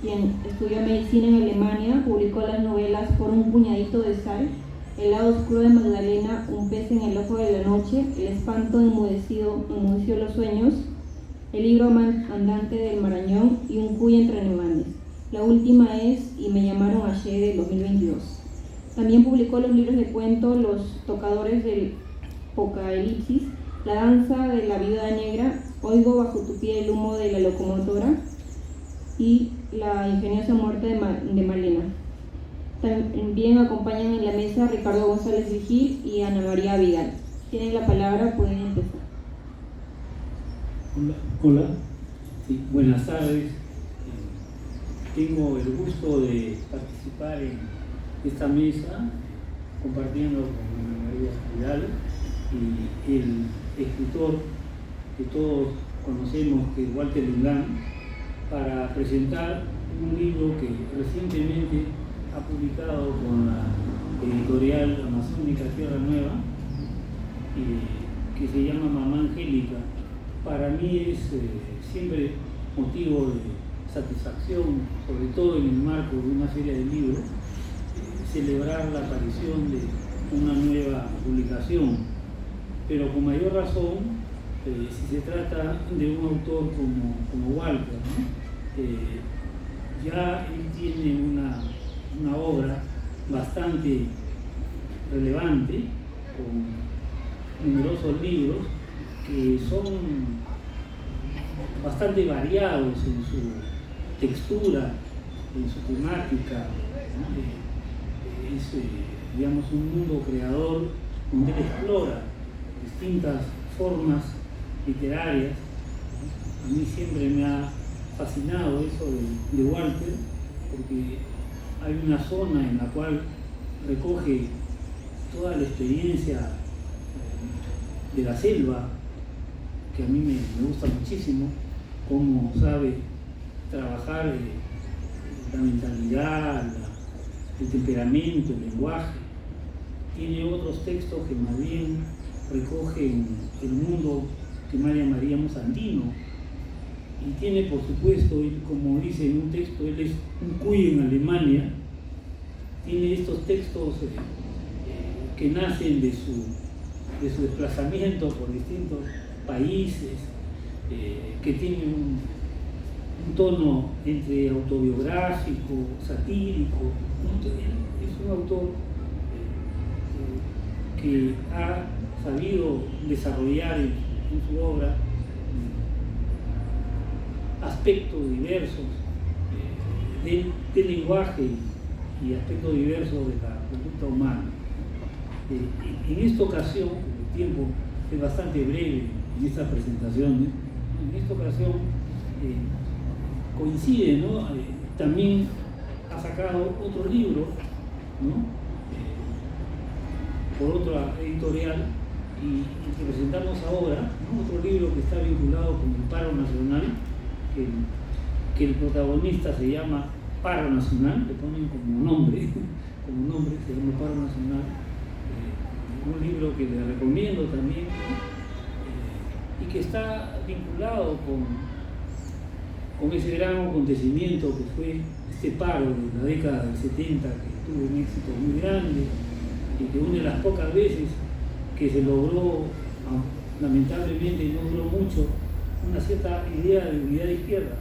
quien estudió medicina en Alemania, publicó las novelas Por un puñadito de sal, El lado oscuro de Magdalena, Un pez en el ojo de la noche, El espanto enmudeció los sueños, El libro andante del Marañón y Un cuy entre alemanes. La última es Y me llamaron ayer, del 2022. También publicó los libros de cuento Los tocadores del Apocalipsis, La danza de la viuda negra, Oigo bajo tu pie el humo de la locomotora y La ingeniosa muerte de Malena. También acompañan en la mesa Ricardo González Vigil y Ana María Vidal. Tienen la palabra, pueden empezar. Hola. Sí, buenas tardes. Tengo el gusto de participar en esta mesa compartiendo con Ana María Vidal y el escritor que todos conocemos, que es Walter Lindán, para presentar un libro que recientemente ha publicado con la editorial amazónica Tierra Nueva, que se llama Mamá Angélica. Para mí es siempre motivo de satisfacción, sobre todo en el marco de una serie de libros, celebrar la aparición de una nueva publicación, pero con mayor razón si se trata de un autor como Walter, ¿no? Ya él tiene una obra bastante relevante, con numerosos libros que son bastante variados en su textura, en su temática, ¿no? Es, digamos, un mundo creador donde él explora distintas formas literarias. A mí siempre me ha fascinado eso de Walter, porque hay una zona en la cual recoge toda la experiencia de la selva, que a mí me gusta muchísimo, cómo sabe trabajar la mentalidad, el temperamento, el lenguaje. Tiene otros textos que más bien recogen el mundo que más llamaríamos andino, y tiene, por supuesto, como dice en un texto, él es un cuy en Alemania. Tiene estos textos que nacen de su desplazamiento por distintos países, que tienen un tono entre autobiográfico, satírico. Es un autor que ha sabido desarrollar en su obra aspectos diversos del lenguaje y aspectos diversos de la conducta humana. En esta ocasión, el tiempo es bastante breve en estas presentaciones, en esta ocasión coincide, ¿no? También ha sacado otro libro, ¿no? Por otra editorial, y el que presentamos ahora, ¿no? Otro libro que está vinculado con el paro nacional, que el protagonista se llama Paro Nacional, le ponen como nombre, se llama Paro Nacional. Un libro que le recomiendo también, y que está vinculado con ese gran acontecimiento que fue este paro de la década del 70, que tuvo un éxito muy grande y que una de las pocas veces que se logró, lamentablemente no duró mucho, una cierta idea de unidad de izquierda.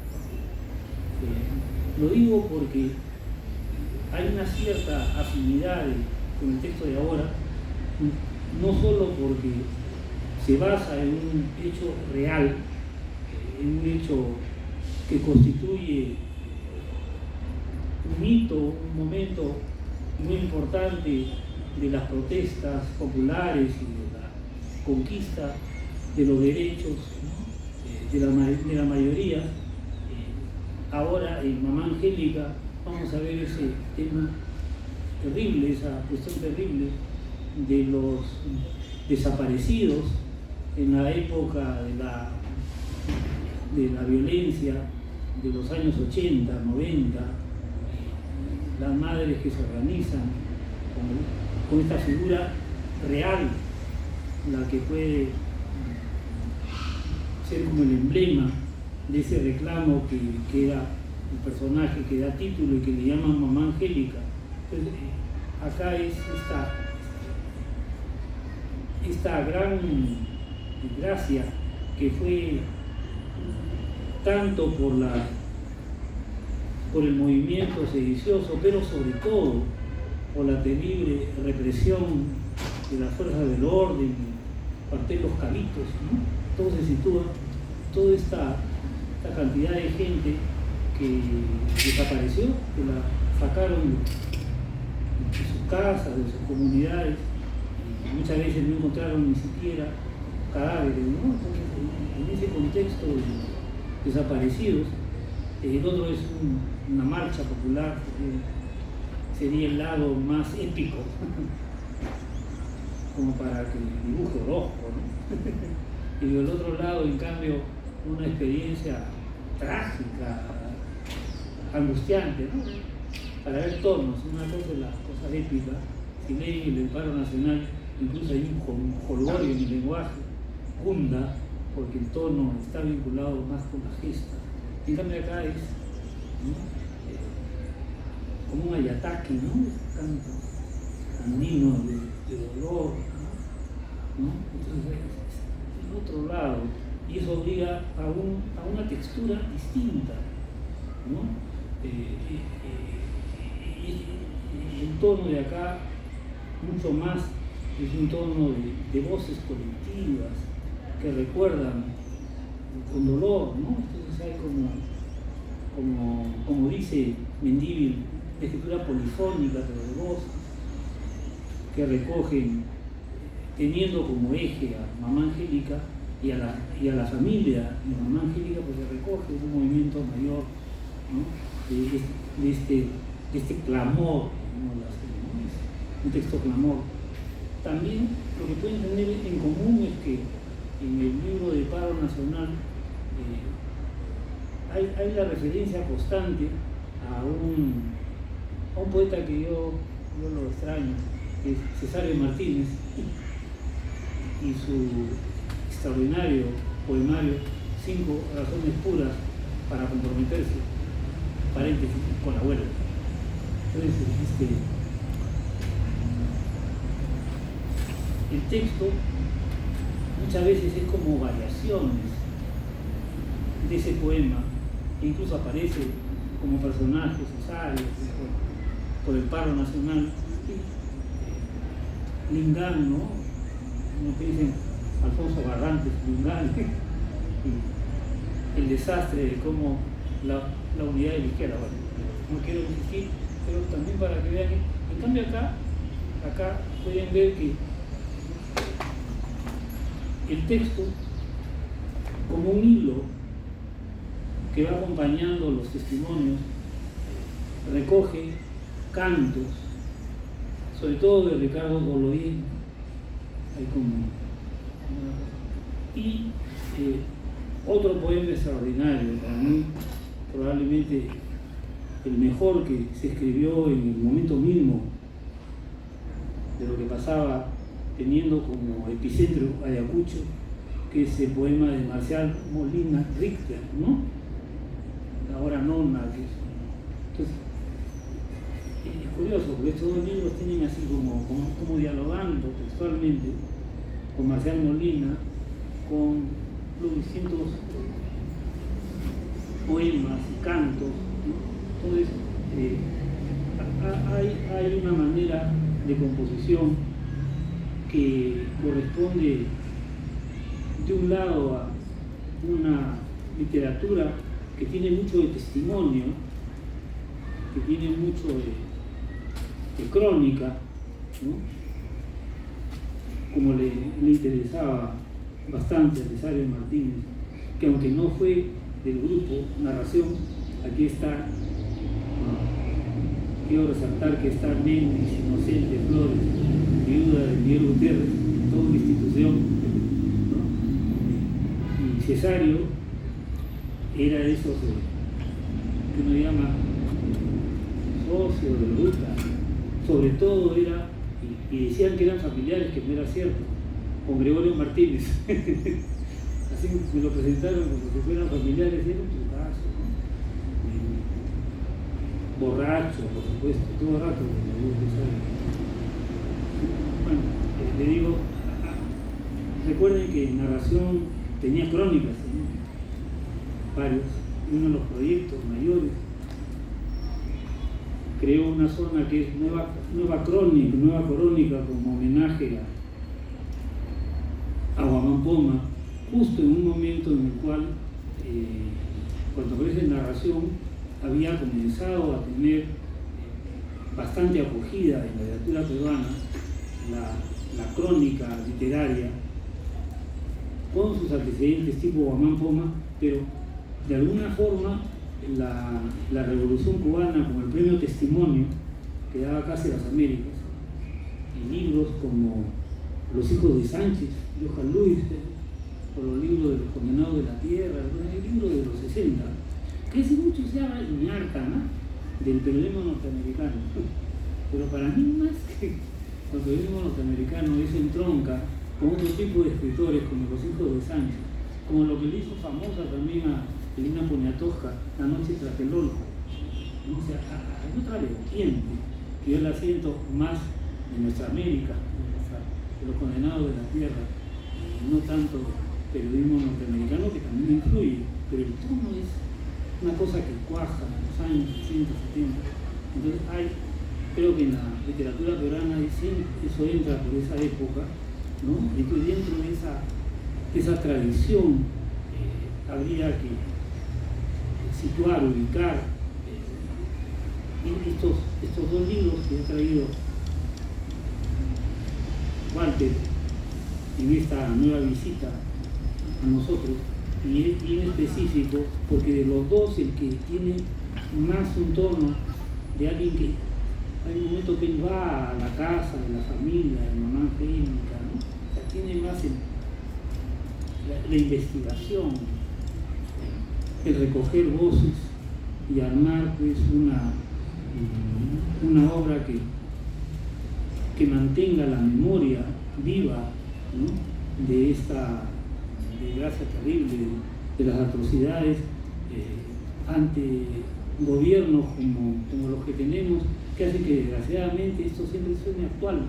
Lo digo porque hay una cierta afinidad con el texto de ahora, no solo porque se basa en un hecho real, en un hecho que constituye un hito, un momento muy importante de las protestas populares y de la conquista de los derechos, ¿no? de la mayoría. Ahora en Mamá Angélica vamos a ver ese tema terrible, esa cuestión terrible de los desaparecidos en la época de la violencia de los años 80, 90, las madres que se organizan con esta figura real, la que puede ser como el emblema de ese reclamo que era el personaje que da título y que le llaman Mamá Angélica. Entonces, acá es esta gran gracia que fue tanto por el movimiento sedicioso, pero sobre todo por la terrible represión de las fuerzas del orden, cuartel Los Cabitos, ¿no? Todo se sitúa, toda esta cantidad de gente que desapareció, que la sacaron de sus casas, de sus comunidades, y muchas veces no encontraron ni siquiera cadáveres, ¿no? Entonces, en ese contexto de desaparecidos, el otro es una marcha popular, sería el lado más épico, como para que dibuje Orozco, ¿no? Y del otro lado, en cambio, una experiencia trágica, angustiante, ¿no? Para ver tonos, una cosa es la cosa épica, si leen el paro nacional, incluso hay un jolgorio en el lenguaje, hunda, porque el tono está vinculado más con la gesta. En cambio acá es, ¿no? Como un ayataki, ¿no? Canto andino de dolor, ¿no? Entonces es el otro lado, y eso obliga a una textura distinta, ¿no? El tono de acá, mucho más, es un tono de voces colectivas que recuerdan con dolor, ¿no? Entonces hay como dice Mendívil, escritura polifónica, pero de voz, que recogen, teniendo como eje a Mamá Angélica y a la familia de Mamá Angélica, pues se recoge un movimiento mayor, ¿no? de este clamor, ¿no? Un texto clamor. También lo que pueden tener en común es que en el libro de Paro Nacional hay la referencia constante a un poeta que yo lo extraño, que es Cesario Martínez, y su extraordinario poemario 5 razones puras para comprometerse, paréntesis, con la huelga. Entonces, el texto muchas veces es como variaciones de ese poema, e incluso aparece como personaje Cesario por el paro nacional. Lingán, ¿no? Como que dicen Alfonso Barrantes, Lingán, el desastre de cómo la unidad de la izquierda. Bueno, no quiero insistir, pero también para que vean. En cambio acá pueden ver que el texto, como un hilo que va acompañando los testimonios, recoge cantos, sobre todo de Ricardo Goloín, y otro poema extraordinario, para mí probablemente el mejor que se escribió en el momento mismo de lo que pasaba, teniendo como epicentro Ayacucho, que es el poema de Marcial Molina Richter, ¿no? Ahora Nona, que es. Entonces, es curioso, porque estos dos libros tienen así como dialogando textualmente con Marcial Molina, con los distintos poemas y cantos, ¿no? Entonces, hay una manera de composición que corresponde de un lado a una literatura que tiene mucho de testimonio, que tiene mucho de crónica, ¿no? Como le interesaba bastante a Cesario Martínez, que aunque no fue del grupo Narración, aquí está, quiero resaltar que está Méndez, Inocente, Flores, viuda de Miguel Gutiérrez, toda una institución, ¿no? Y Cesario era de esos que uno llama socio de ruta, sobre todo era, y decían que eran familiares, que no era cierto, con Gregorio Martínez. Así me lo presentaron como si fueran familiares, era un trucazo, ¿no? borracho, por supuesto, todo el rato. Bueno, le digo, recuerden que Narración tenía crónicas, varios, y uno de los proyectos mayores creó una zona que es nueva crónica como homenaje a Guamán Poma, justo en un momento en el cual, cuando aparece Narración, había comenzado a tener bastante acogida en la literatura peruana la crónica literaria, con sus antecedentes tipo Guamán Poma, pero de alguna forma la Revolución Cubana, como el premio Testimonio que daba casi las Américas, y libros como Los hijos de Sánchez, Johan Luis, o los libros de los condenados de la tierra, el libro de los 60, que hace mucho se habla del periodismo norteamericano, pero para mí más que el periodismo norteamericano es entronca con otro tipo de escritores como Los hijos de Sánchez, como lo que le hizo famosa también a Elena Poniatowska, La noche tras el olmo. O sea, hay otra vertiente que yo la siento más de nuestra América, de los condenados de la tierra, y no tanto periodismo norteamericano, que también influye, pero el tono es una cosa que cuaja en los años 60, 70. Entonces creo que en la literatura peruana eso entra por esa época, ¿no? Entonces dentro de esa tradición habría que situar, ubicar estos dos libros que ha traído Walter en esta nueva visita a nosotros, y en específico porque de los dos el que tiene más un tono de alguien que hay un momento que él va a la casa de la familia, de mamá Angélica, ¿no? O sea, tiene más la investigación, el recoger voces y armar pues una obra que mantenga la memoria viva, ¿no? de esta desgracia terrible, de las atrocidades ante gobiernos como los que tenemos, que hace que desgraciadamente esto siempre suene actual.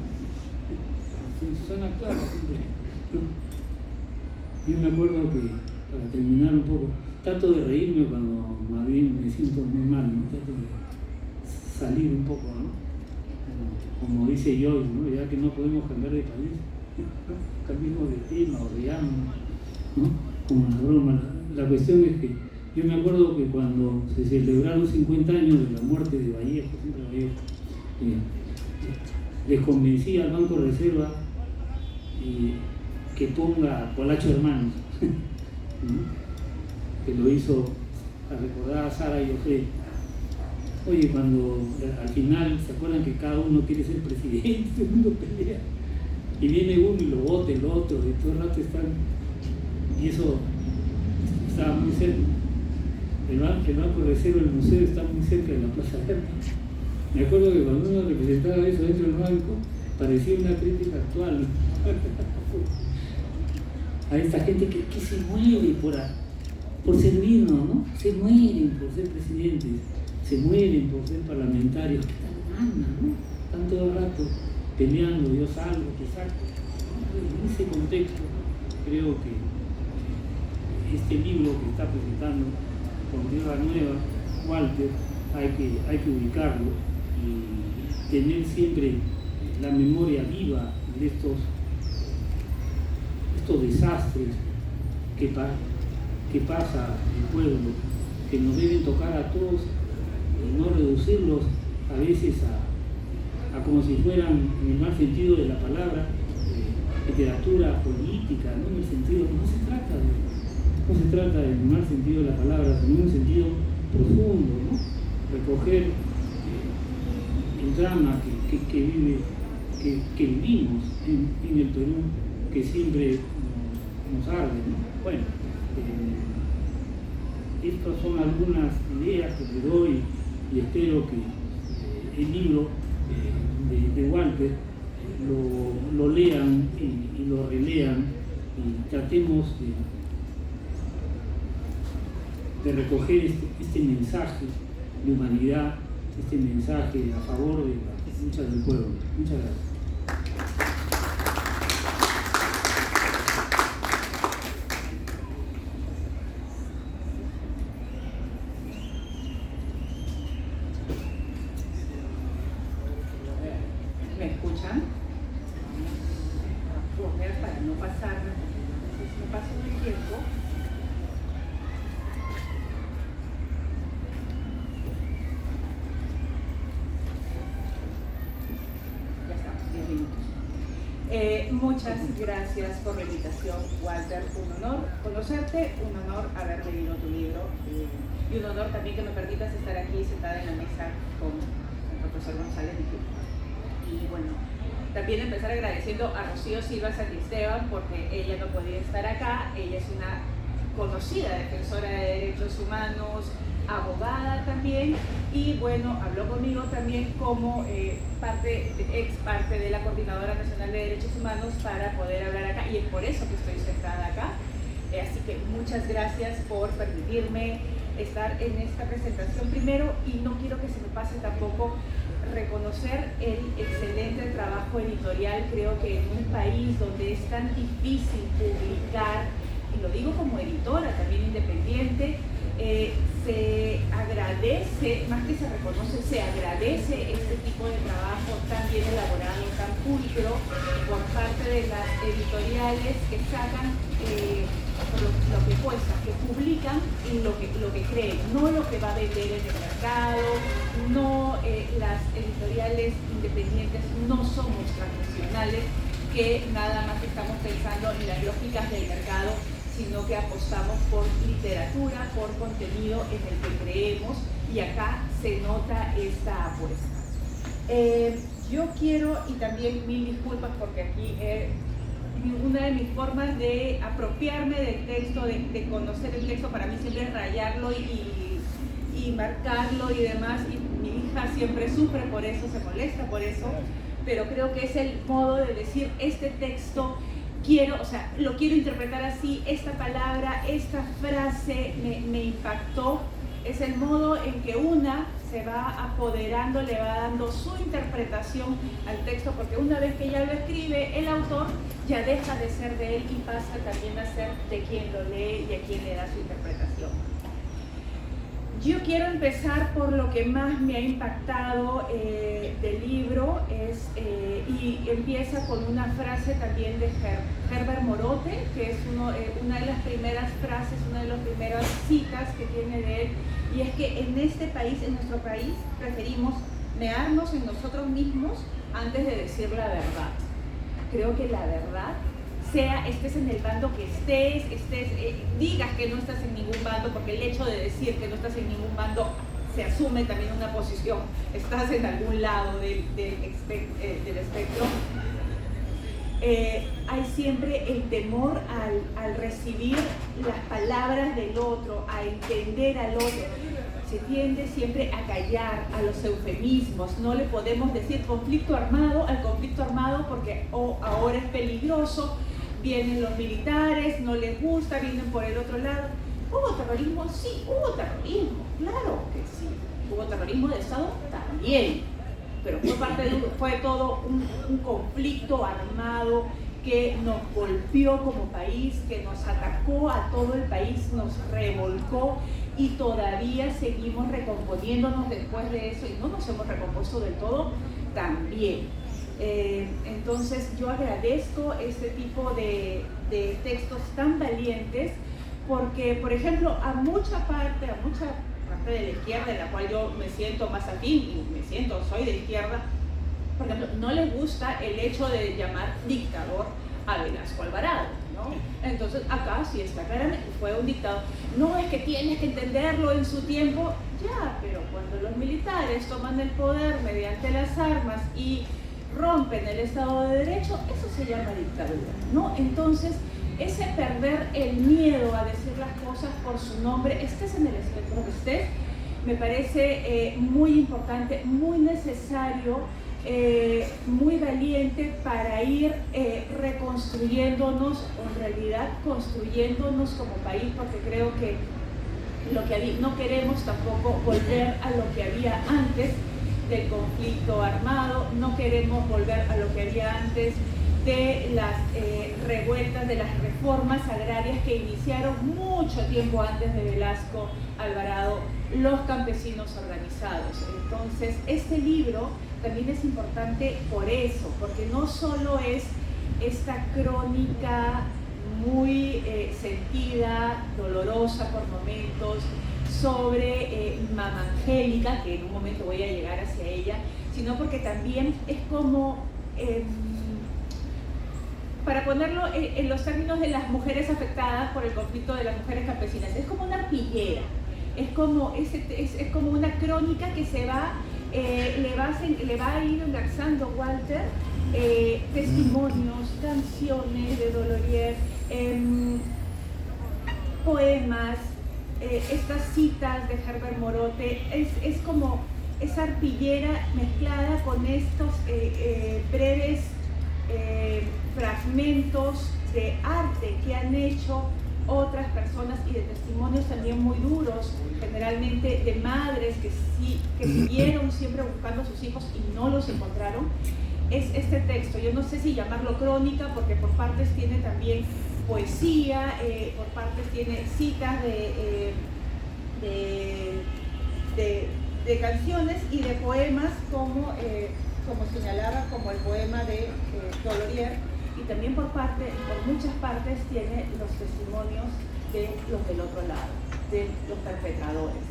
Suena actual siempre, ¿no? Yo me acuerdo que, para terminar un poco, trato de reírme cuando más bien me siento muy mal, ¿no? Trato de salir un poco, ¿no? Como dice Joyce, ¿no? Ya que no podemos cambiar de país, cambiemos de tema o riamos, ¿no? Como una broma. La cuestión es que yo me acuerdo que cuando se celebraron 50 años de la muerte de Vallejo, siempre Vallejo, les convencí al Banco de Reserva que ponga Polacho Hermanos, ¿no? Que lo hizo a recordar a Sara y José. Oye, cuando al final se acuerdan que cada uno quiere ser presidente, todo el mundo pelea, y viene uno y lo vota el otro, y todo el rato están, y eso estaba muy cerca. El Banco de Reserva, el museo está muy cerca de la Plaza Verde. Me acuerdo que cuando uno representaba eso dentro del banco, parecía una crítica actual a esta gente que se muere por servirnos, ¿no? Se mueren por ser presidentes, se mueren por ser parlamentarios, que están ganas, ¿no? Están todo el rato peleando, yo salgo, te saco. En ese contexto, creo que este libro que está presentando con Tierra Nueva, Walter, hay que ubicarlo y tener siempre la memoria viva de estos desastres que pasa el pueblo, que nos deben tocar a todos y no reducirlos a veces a como si fueran, en el mal sentido de la palabra, literatura política, no en el sentido, no se trata del mal sentido de la palabra, sino en un sentido profundo, ¿no? Recoger el drama que vivimos en el Perú, que siempre nos arde, ¿no? Bueno, estas son algunas ideas que le doy y espero que el libro de Walter lo lean y lo relean y tratemos de recoger este mensaje de humanidad, este mensaje a favor de la lucha del pueblo. Muchas gracias. ¿Me escuchan? Para no pasarme, entonces no paso el tiempo. Ya estamos, 10 minutos. Muchas gracias por la invitación, Walter. Un honor conocerte, un honor haber leído tu libro y un honor también que me permitas estar aquí sentada en la mesa con el profesor González. Y bueno, también empezar agradeciendo a Rocío Silva Santisteban porque ella no podía estar acá. Ella es una conocida defensora de derechos humanos, abogada también, y bueno, habló conmigo también como ex parte de la Coordinadora Nacional de Derechos Humanos para poder hablar acá, y es por eso que estoy sentada acá. Así que muchas gracias por permitirme estar en esta presentación primero, y no quiero que se me pase tampoco reconocer el excelente trabajo editorial. Creo que en un país donde es tan difícil publicar, y lo digo como editora también independiente, se agradece, más que se reconoce, se agradece este tipo de trabajo tan bien elaborado, tan pulcro por parte de las editoriales que sacan lo que cuesta, que publican lo que creen, no lo que va a vender en el mercado. No, las editoriales independientes no somos transnacionales que nada más estamos pensando en las lógicas del mercado, sino que apostamos por literatura, por contenido en el que creemos, y acá se nota esta apuesta. Yo quiero, y también mil disculpas porque aquí una de mis formas de apropiarme del texto, de conocer el texto, para mí siempre es rayarlo y marcarlo y demás, y mi hija siempre sufre por eso, se molesta por eso, pero creo que es el modo de decir este texto. Lo quiero interpretar así, esta palabra, esta frase me impactó. Es el modo en que una se va apoderando, le va dando su interpretación al texto, porque una vez que ya lo escribe el autor, ya deja de ser de él y pasa también a ser de quien lo lee y a quien le da su interpretación. Yo quiero empezar por lo que más me ha impactado del libro, y empieza con una frase también de Herbert Morote, que es una de las primeras frases, una de las primeras citas que tiene de él, y es que en este país, en nuestro país, preferimos mearnos en nosotros mismos antes de decir la verdad. Creo que la verdad, estés en el bando que digas que no estás en ningún bando, porque el hecho de decir que no estás en ningún bando se asume también una posición, estás en algún lado del espectro. Hay siempre el temor al recibir las palabras del otro, a entender al otro. Se tiende siempre a callar, a los eufemismos. No le podemos decir conflicto armado al conflicto armado porque ahora es peligroso, vienen los militares, no les gusta, vienen por el otro lado. ¿Hubo terrorismo? Sí, hubo terrorismo, claro que sí. ¿Hubo terrorismo de Estado? También. Pero fue todo un conflicto armado que nos golpeó como país, que nos atacó a todo el país, nos revolcó, y todavía seguimos recomponiéndonos después de eso, y no nos hemos recompuesto del todo también. Entonces yo agradezco este tipo de textos tan valientes, porque, por ejemplo, a mucha parte de la izquierda, de la cual yo me siento más afín, y soy de izquierda, por ejemplo, no les gusta el hecho de llamar dictador a Velasco Alvarado, ¿no? Entonces acá sí está claramente, fue un dictador. No es que tienes que entenderlo en su tiempo, ya, pero cuando los militares toman el poder mediante las armas y rompen el Estado de Derecho, eso se llama dictadura, ¿no? Entonces, ese perder el miedo a decir las cosas por su nombre, estés en el espectro que estés, me parece muy importante, muy necesario, muy valiente para ir reconstruyéndonos, o en realidad construyéndonos como país, porque creo que no queremos tampoco volver a lo que había antes del conflicto armado, no queremos volver a lo que había antes de las revueltas, de las reformas agrarias que iniciaron mucho tiempo antes de Velasco Alvarado, los campesinos organizados. Entonces, este libro también es importante por eso, porque no solo es esta crónica muy sentida, dolorosa por momentos, sobre Mama Angélica, que en un momento voy a llegar hacia ella, sino porque también es como, para ponerlo en los términos de las mujeres afectadas por el conflicto de las mujeres campesinas, es como una arpillera, es como una crónica que se va, le va a ir engarzando Walter testimonios, canciones de Dolorier, poemas, estas citas de Herbert Morote, es como esa arpillera mezclada con estos breves fragmentos de arte que han hecho otras personas y de testimonios también muy duros, generalmente de madres que siguieron siempre buscando a sus hijos y no los encontraron. Es este texto, yo no sé si llamarlo crónica, porque por partes tiene también poesía, por partes tiene citas de canciones y de poemas, como señalaba, como el poema de Dolorier, y también por muchas partes tiene los testimonios de los del otro lado, de los perpetradores.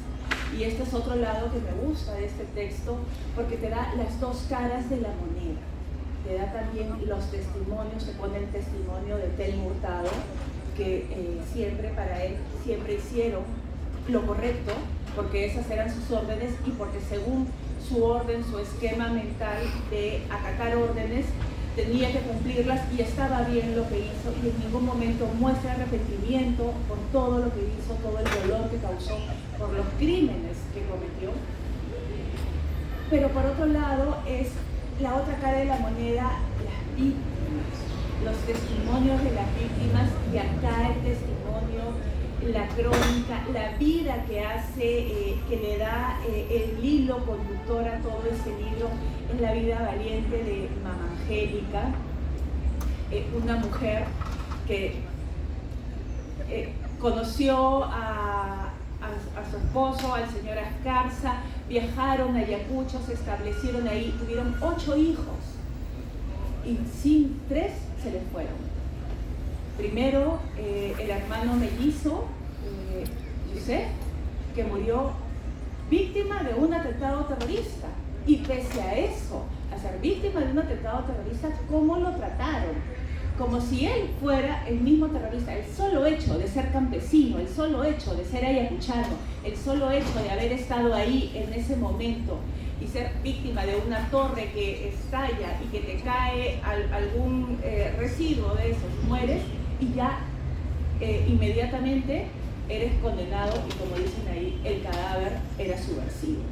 Y este es otro lado que me gusta de este texto, porque te da las dos caras de la moneda. Te da también los testimonios, te pone el testimonio de Telmo Hurtado, que para él siempre hicieron lo correcto, porque esas eran sus órdenes y porque según su orden, su esquema mental de acatar órdenes, tenía que cumplirlas y estaba bien lo que hizo, y en ningún momento muestra arrepentimiento por todo lo que hizo, todo el dolor que causó por los crímenes que cometió. Pero por otro lado es la otra cara de la moneda, las víctimas, los testimonios de las víctimas, y acá el testimonio, la crónica, la vida que hace, que le da el hilo conductor a todo este libro, es la vida valiente de Mama Angélica, una mujer que conoció a su esposo, al señor Ascarza, viajaron a Ayacucho, se establecieron ahí, tuvieron 8 hijos y 3 se les fueron. Primero el hermano mellizo, José, que murió víctima de un atentado terrorista, y pese a eso, a ser víctima de un atentado terrorista, ¿cómo lo trataron? Como si él fuera el mismo terrorista. El solo hecho de ser campesino, el solo hecho de ser ayacuchano, el solo hecho de haber estado ahí en ese momento y ser víctima de una torre que estalla y que te cae algún residuo de esos, mueres y ya inmediatamente eres condenado, y como dicen ahí, el cadáver era subversivo.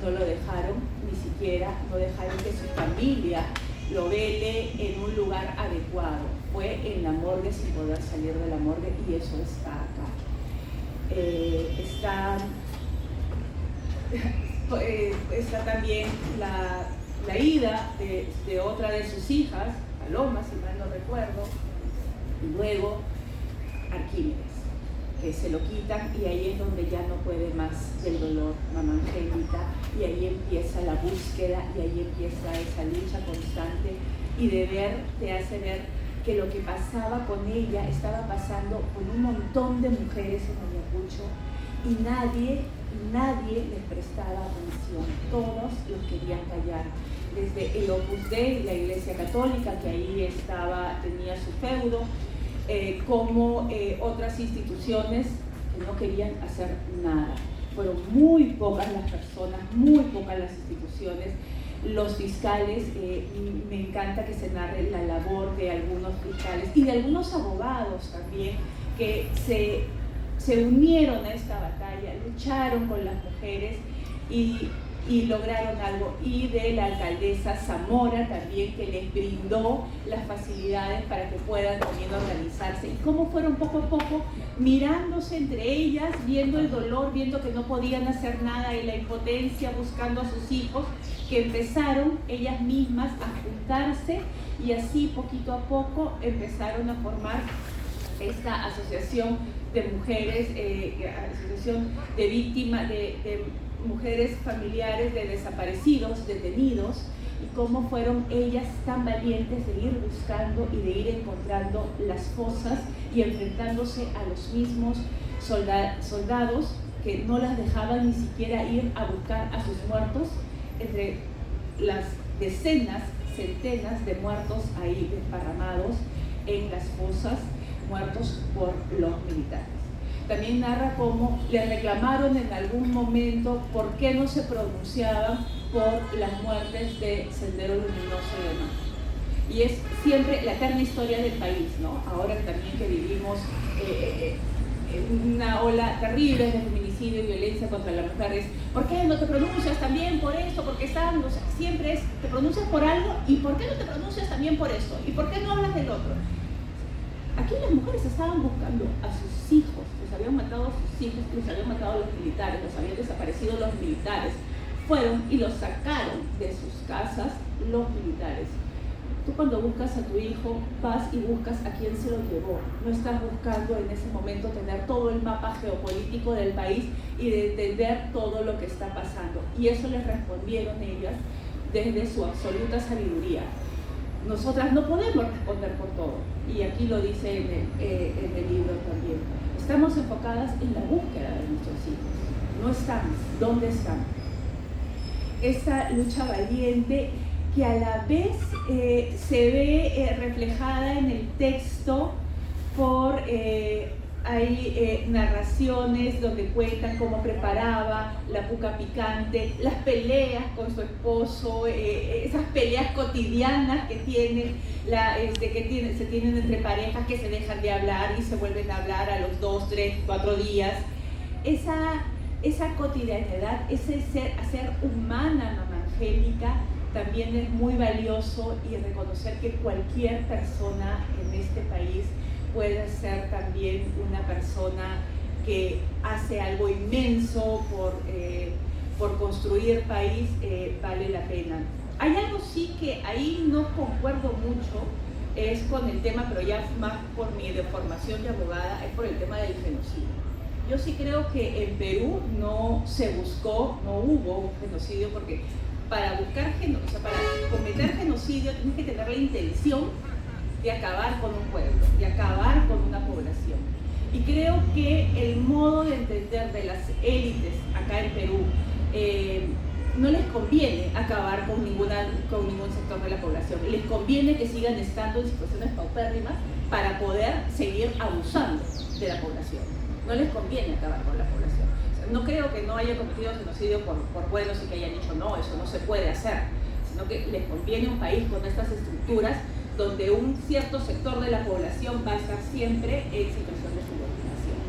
No lo dejaron ni siquiera, no dejaron que su familia lo vele en un lugar adecuado. Fue en la morgue sin poder salir de la morgue, y eso está acá. Está también la ida de otra de sus hijas, Paloma, si mal no recuerdo, y luego Arquímedes, que se lo quitan, y ahí es donde ya no puede más del dolor Mama Angélica, y ahí empieza la búsqueda, y ahí empieza esa lucha constante, y te hace ver que lo que pasaba con ella estaba pasando con un montón de mujeres en Ayacucho, y nadie les prestaba atención, todos los querían callar, desde el Opus Dei, la Iglesia Católica, que ahí tenía su feudo, como otras instituciones que no querían hacer nada. Fueron muy pocas las personas, muy pocas las instituciones, los fiscales. Me encanta que se narre la labor de algunos fiscales y de algunos abogados también, que se unieron a esta batalla, lucharon con las mujeres, y y lograron algo, y de la alcaldesa Zamora también, que les brindó las facilidades para que puedan también organizarse, y cómo fueron poco a poco mirándose entre ellas, viendo el dolor, viendo que no podían hacer nada y la impotencia, buscando a sus hijos, que empezaron ellas mismas a juntarse, y así poquito a poco empezaron a formar esta asociación de mujeres, asociación de víctimas, de mujeres familiares de desaparecidos, detenidos, y cómo fueron ellas tan valientes de ir buscando y de ir encontrando las fosas y enfrentándose a los mismos soldados que no las dejaban ni siquiera ir a buscar a sus muertos, entre las decenas, centenas de muertos ahí desparramados en las fosas, muertos por los militares. También narra cómo le reclamaron en algún momento por qué no se pronunciaban por las muertes de Sendero Luminoso y demás. Y es siempre la eterna historia del país, ¿no? Ahora también que vivimos una ola terrible de feminicidio y violencia contra la mujer, es ¿por qué no te pronuncias también por esto? Porque están, o sea, siempre es, te pronuncias por algo, ¿y por qué no te pronuncias también por esto? ¿Y por qué no hablas del otro? Aquí las mujeres estaban buscando a sus hijos, los habían matado a sus hijos, los habían matado a los militares, los habían desaparecido los militares. Fueron y los sacaron de sus casas los militares. Tú cuando buscas a tu hijo, vas y buscas a quién se lo llevó. No estás buscando en ese momento tener todo el mapa geopolítico del país y de entender todo lo que está pasando. Y eso les respondieron ellas desde su absoluta sabiduría. Nosotras no podemos responder por todo, y aquí lo dice en el libro también. Estamos enfocadas en la búsqueda de nuestros hijos. No estamos, ¿dónde están? Esta lucha valiente que a la vez se ve reflejada en el texto por hay narraciones donde cuentan cómo preparaba la puca picante, las peleas con su esposo, esas peleas cotidianas que tienen, se tienen entre parejas, que se dejan de hablar y se vuelven a hablar a los 2, 3, 4 días. Esa cotidianidad, ese hacer humana, mamá Angélica, también es muy valioso, y reconocer que cualquier persona en este país puede ser también una persona que hace algo inmenso por construir país, vale la pena. Hay algo sí que ahí no concuerdo mucho, es con el tema, pero ya más por mi formación de abogada, es por el tema del genocidio. Yo sí creo que en Perú no se buscó, no hubo un genocidio, porque para cometer genocidio tienes que tener la intención de acabar con un pueblo, de acabar con una población. Y creo que el modo de entender de las élites acá en Perú, no les conviene acabar con ningún sector de la población, les conviene que sigan estando en situaciones paupérrimas para poder seguir abusando de la población. No les conviene acabar con la población. O sea, no creo que no haya cometido genocidio por buenos y que hayan dicho no, eso no se puede hacer, sino que les conviene un país con estas estructuras donde un cierto sector de la población va a estar siempre en situación de subordinación.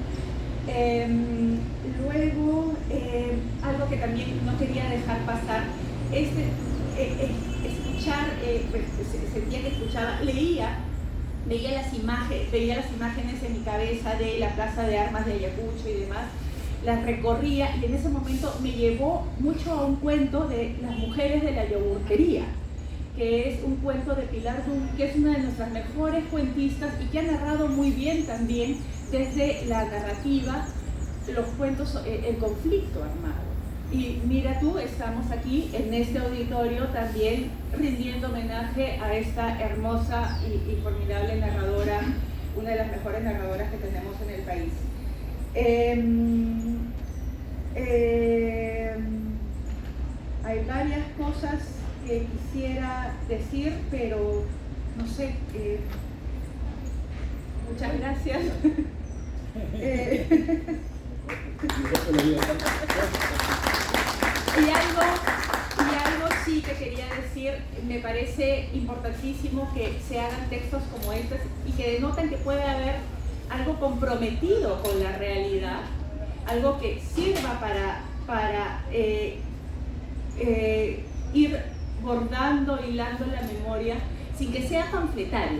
Luego, algo que también no quería dejar pasar, escuchar, sentía que escuchaba, veía las imágenes en mi cabeza de la plaza de armas de Ayacucho y demás, las recorría, y en ese momento me llevó mucho a un cuento de las mujeres de la yogurtería, que es un cuento de Pilar Dun, que es una de nuestras mejores cuentistas y que ha narrado muy bien también desde la narrativa los cuentos, el conflicto armado. Y mira tú, estamos aquí en este auditorio también rindiendo homenaje a esta hermosa y formidable narradora, una de las mejores narradoras que tenemos en el país. Hay varias cosas que quisiera decir, pero no sé, muchas gracias. Y algo sí que quería decir, me parece importantísimo que se hagan textos como estos y que denotan que puede haber algo comprometido con la realidad, algo que sirva para ir bordando, hilando la memoria sin que sea panfletario.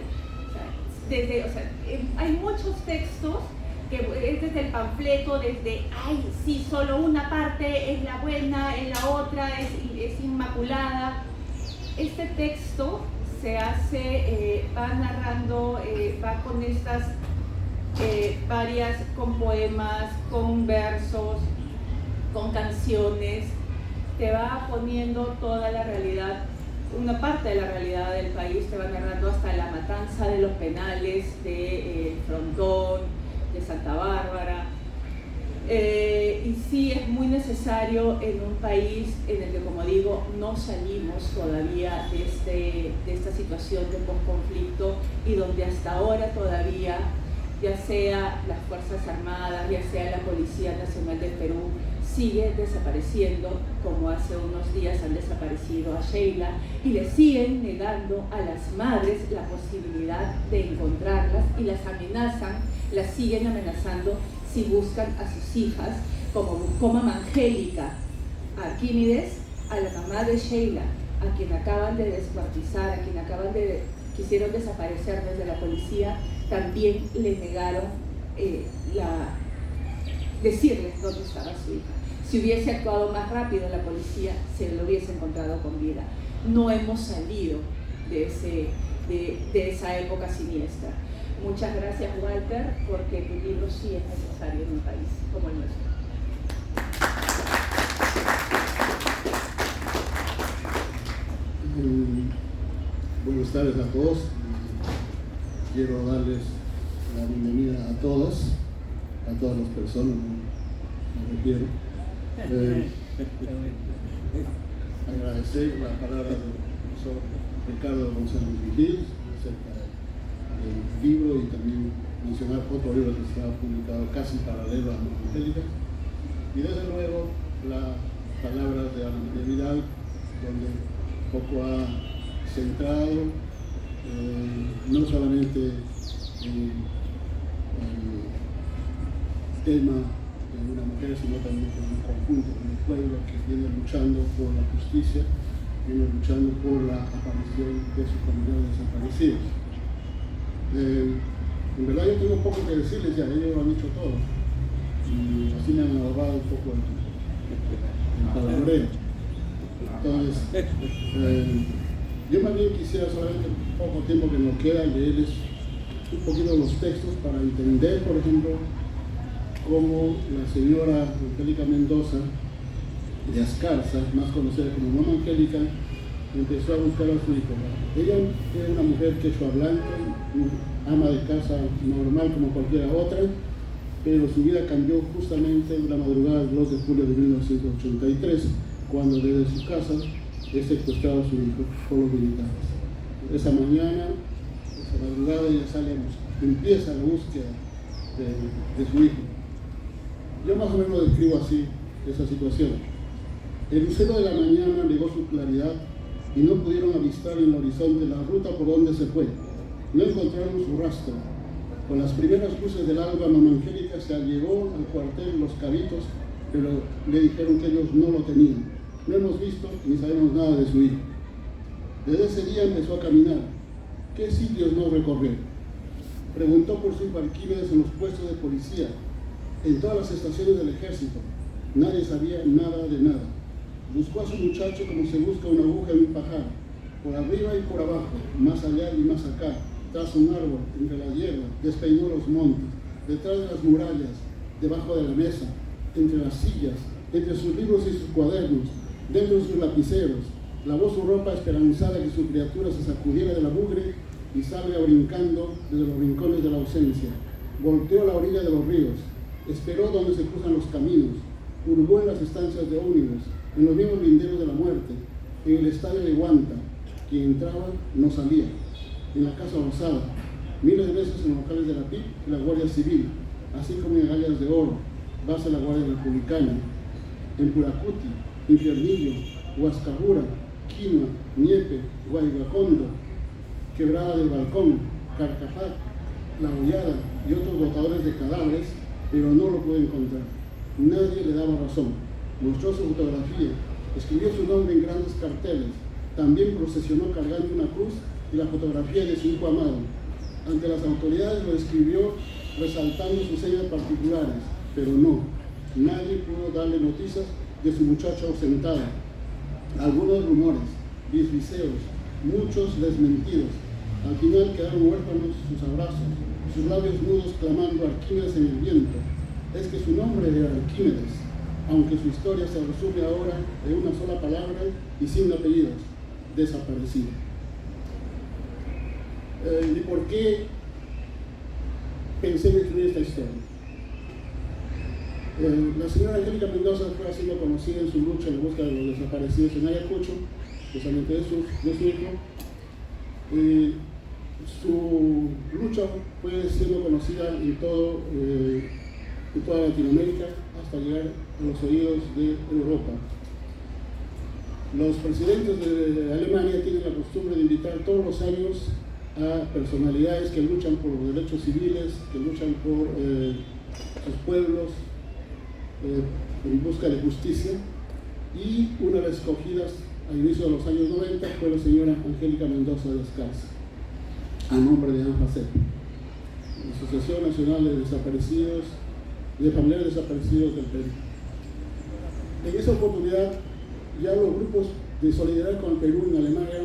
Hay muchos textos que es desde el panfleto, desde, ay, sí, solo una parte es la buena, en la otra es inmaculada. Este texto se hace, va narrando, va con estas varias, con poemas, con versos, con canciones, te va poniendo toda la realidad, una parte de la realidad del país, te va narrando hasta la matanza de los penales, de Frontón, de Santa Bárbara. Y sí, es muy necesario en un país en el que, como digo, no salimos todavía de esta situación de posconflicto y donde hasta ahora todavía, ya sea las Fuerzas Armadas, ya sea la Policía Nacional del Perú, sigue desapareciendo, como hace unos días han desaparecido a Sheila, y le siguen negando a las madres la posibilidad de encontrarlas y las amenazan, las siguen amenazando si buscan a sus hijas, como buscó mamá Angélica Arquímedes, a la mamá de Sheila, a quien acaban de descuartizar, a quien quisieron desaparecer desde la policía, también le negaron decirles dónde estaba su hija. Si hubiese actuado más rápido la policía, se lo hubiese encontrado con vida. No hemos salido de esa época siniestra. Muchas gracias, Walter, porque tu libro sí es necesario en un país como el nuestro. Buenas tardes a todos. Quiero darles la bienvenida a todas las personas, me refiero. Agradecer la palabra del profesor Ricardo González Vigil acerca del libro y también mencionar otro libro que estaba publicado casi paralelo a Mamá Angélica. Y desde luego las palabras de Ana María Vidal, donde poco ha centrado no solamente en el tema de una mujer, sino también con un conjunto, con un pueblo que viene luchando por la justicia, viene luchando por la aparición de sus familiares desaparecidos. En verdad yo tengo poco que decirles ya, ellos lo han dicho todo, y así me han ahorrado un poco el palabreo. Entonces, yo más bien quisiera solamente un poco tiempo que nos queda leerles un poquito los textos para entender, por ejemplo, cómo la señora Angélica Mendoza de Ascarza, más conocida como Mamá Angélica, empezó a buscar a su hijo. Ella era una mujer quechua-blanca, ama de casa normal como cualquiera otra, pero su vida cambió justamente en la madrugada del 2 de julio de 1983, cuando desde su casa es secuestrado a su hijo por los militares. Esa mañana, esa madrugada, ella sale a buscar, empieza la búsqueda de su hijo. Yo más o menos describo así esa situación. El lucero de la mañana negó su claridad y no pudieron avistar en el horizonte la ruta por donde se fue. No encontraron su rastro. Con las primeras luces del alba, Mamá Angélica se allegó al cuartel Los Cabitos, pero le dijeron que ellos no lo tenían. No hemos visto ni sabemos nada de su hijo. Desde ese día empezó a caminar. ¿Qué sitios no recorrió? Preguntó por sus Arquímedes en los puestos de policía, en todas las estaciones del ejército. Nadie sabía nada de nada. Buscó a su muchacho como se busca una aguja en un pajar, por arriba y por abajo, más allá y más acá, tras un árbol, entre la hierba, despeinó los montes, detrás de las murallas, debajo de la mesa, entre las sillas, entre sus libros y sus cuadernos, dentro de sus lapiceros. Lavó su ropa esperanzada que su criatura se sacudiera de la mugre y salga brincando desde los rincones de la ausencia. Volteó a la orilla de los ríos, esperó donde se cruzan los caminos, hurgó en las estancias de ómnibus, en los mismos linderos de la muerte, en el estadio de Guanta. Quien entraba no salía. En la Casa Rosada, miles de veces en los locales de la PIP y la Guardia Civil, así como en Gallas de Oro, base de la Guardia Republicana, en Puracuti, Infiernillo, Huascarrura, Quinoa, Niepe, Guaybacondo, Quebrada del Balcón, Carcajac, La Hollada y otros botadores de cadáveres, pero no lo pudo encontrar. Nadie le daba razón. Mostró su fotografía Escribió su nombre en grandes carteles. También procesionó cargando una cruz y la fotografía de su hijo amado. Ante las autoridades lo escribió resaltando sus señas particulares, pero no, nadie pudo darle noticias de su muchacho ausentado. Algunos rumores, bisbiseos, muchos desmentidos. Al final quedaron huérfanos sus abrazos, sus labios mudos clamando Arquímedes en el viento. Es que su nombre era Arquímedes, aunque su historia se resume ahora en una sola palabra y sin apellidos: desaparecido. ¿Y por qué pensé en escribir esta historia? La señora Angélica Mendoza fue siendo conocida en su lucha en busca de los desaparecidos en Ayacucho, especialmente de su hijo. Su lucha fue siendo conocida en toda Latinoamérica hasta llegar a los oídos de Europa. Los presidentes de Alemania tienen la costumbre de invitar todos los años a personalidades que luchan por los derechos civiles, que luchan por sus pueblos, en busca de justicia, y una de las escogidas al inicio de los años 90 fue la señora Angélica Mendoza de Escalza, a nombre de ANFACEP, la Asociación Nacional de Desaparecidos y de Familiares Desaparecidos del Perú. En esa oportunidad ya los grupos de solidaridad con el Perú en Alemania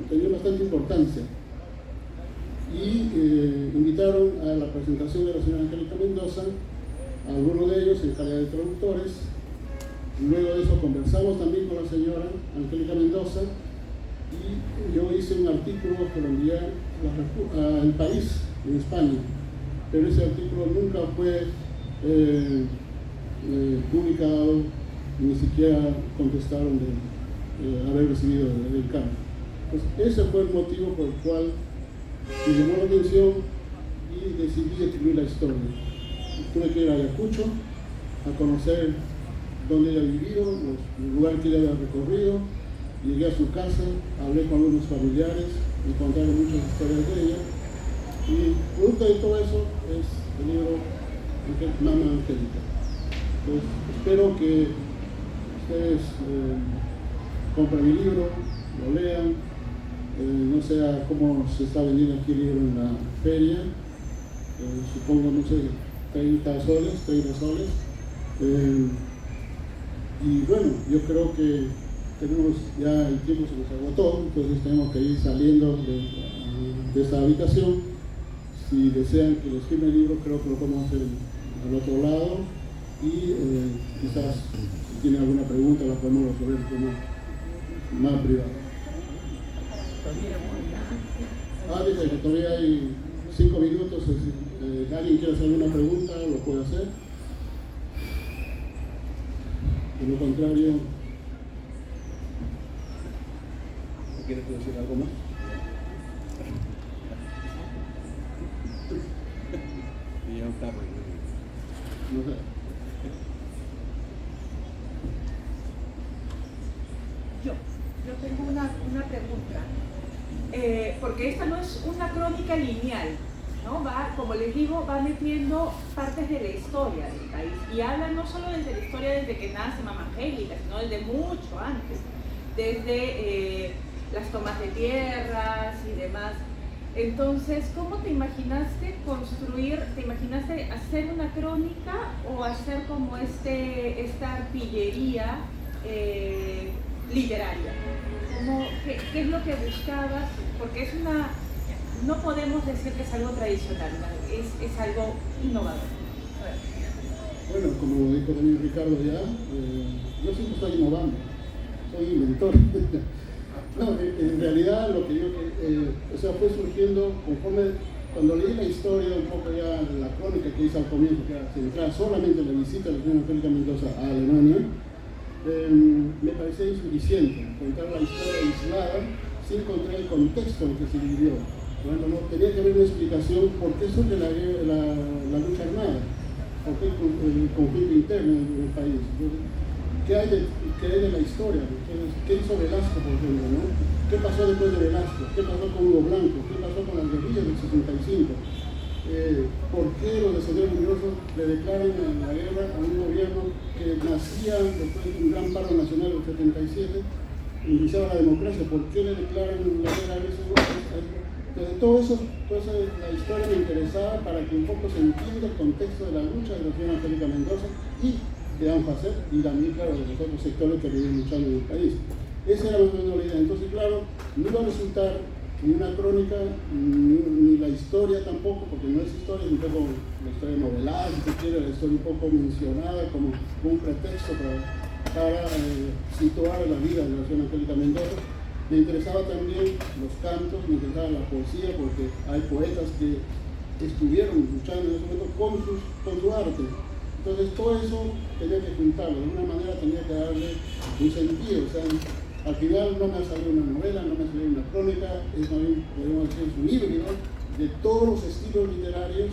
tenían bastante importancia, y invitaron a la presentación de la señora Angélica Mendoza a algunos de ellos en calidad de traductores. Luego de eso conversamos también con la señora Angélica Mendoza y yo hice un artículo que lo envié al País en España, pero ese artículo nunca fue publicado, ni siquiera contestaron de haber recibido el cargo. Pues ese fue el motivo por el cual me llamó la atención y decidí escribir la historia. Tuve que ir a Ayacucho a conocer dónde ella había vivido, los lugares que ella había recorrido. Llegué a su casa, hablé con algunos familiares, me contaron muchas historias de ella, y producto de todo eso es el libro Mama Angélica. Pues espero que ustedes compren mi libro, lo lean. No sé cómo se está vendiendo aquí el libro en la feria, supongo, no sé, 30 soles. Y bueno, yo creo que tenemos ya, el tiempo se nos agotó, entonces tenemos que ir saliendo de esta habitación. Si desean que les firme el libro, creo que lo podemos hacer al otro lado, y quizás si tienen alguna pregunta la podemos resolver como más privado. Dice que todavía hay 5 minutos, si alguien quiere hacer alguna pregunta, lo puede hacer. De lo contrario, ¿quieres decir algo más? No sé. Yo tengo una pregunta, porque esta no es una crónica lineal, ¿no? Como les digo, va metiendo partes de la historia del país y habla no solo desde la historia desde que nace Mama Angélica, sino desde mucho antes, desde las tomas de tierras y demás. Entonces, ¿cómo te imaginaste construir, te imaginaste hacer una crónica o hacer como esta artillería literaria? ¿Qué es lo que buscabas? Porque es no podemos decir que es algo tradicional, es algo innovador. Bueno, como dijo también Ricardo ya, yo siempre estoy innovando, soy inventor. No, en realidad lo que yo fue surgiendo conforme, cuando leí la historia, un poco ya la crónica que hice al comienzo, que era centrada solamente en la visita de la señora Angélica Mendoza a Alemania, me parecía insuficiente contar la historia aislada sin contar el contexto en que se vivió. Bueno, no, tenía que haber una explicación por qué surge la lucha armada, por qué el conflicto interno en el país. Entonces, ¿qué hay de la historia? ¿Qué hizo Velasco, por ejemplo? ¿No? ¿Qué pasó después de Velasco? ¿Qué pasó con Hugo Blanco? ¿Qué pasó con las guerrillas del 65? por qué los descendientes religiosos le declaran la guerra a un gobierno que nacía después de un gran paro nacional del 77, iniciaba la democracia, por qué le declaran la guerra a ese gobierno. Entonces, toda la historia me interesaba para que un poco se entienda el contexto de la lucha de la señora Angélica Mendoza y de Anfacer y también, claro, de los otros sectores que viven luchando en el país. Esa era más o menos la idea. Entonces, claro, no iba a resultar ni una crónica, ni la historia tampoco, porque no es historia, es un poco la historia novelada, si se quiere, la historia un poco mencionada como un pretexto para situar la vida de la señora Angélica Mendoza. Me interesaba también los cantos, me interesaba la poesía, porque hay poetas que estuvieron luchando en ese momento con su arte. Entonces todo eso tenía que juntarlo, de alguna manera tenía que darle un sentido. O sea, al final no me ha salido una novela, no me ha salido una crónica, es también, podemos decir, un híbrido de todos los estilos literarios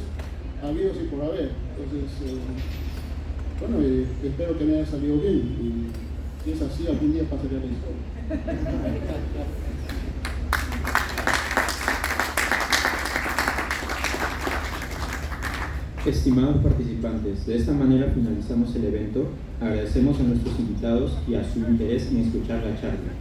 habidos y por haber. Entonces, bueno, espero que me haya salido bien. Y si es así, algún día pasaría la historia. Estimados participantes, de esta manera finalizamos el evento. Agradecemos a nuestros invitados y a su interés en escuchar la charla.